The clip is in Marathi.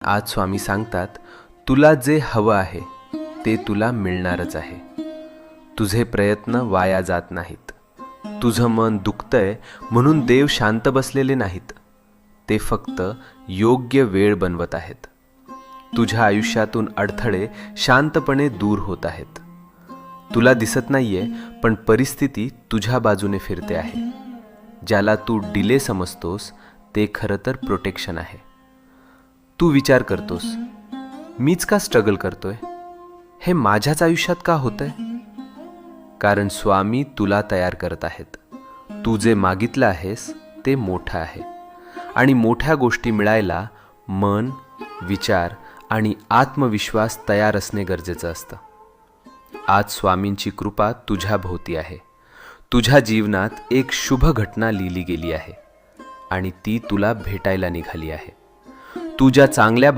आज स्वामी सांगतात, तुला जे हवं आहे ते तुला मिळणारच आहे. तुझे प्रयत्न वाया जात नाहीत. तुझं मन दुखतंय म्हणून देव शांत बसलेले नाहीत. ते फक्त योग्य वेळ बनवत आहेत. तुझ्या आयुष्यातून अडथळे शांतपणे दूर होत आहेत. तुला दिसत नाहीये, पण परिस्थिती तुझ्या बाजूने फिरते आहे. ज्याला तू डिले समजतोस ते खरं तर प्रोटेक्शन आहे. तू विचार करतोस, मीच का स्ट्रगल करतोय, हे माझ्याच आयुष्यात का होतंय? कारण स्वामी तुला तयार करत आहेत. तू जे मागितलं आहेस ते मोठं आहे, आणि मोठ्या गोष्टी मिळायला मन, विचार आणि आत्मविश्वास तयार असणे गरजेचं असतं. आज स्वामींची कृपा तुझ्या भोवती आहे. तुझ्या जीवनात एक शुभ घटना लिहिली गेली आहे आणि ती तुला भेटायला निघाली आहे. तुझ्या चांगल्या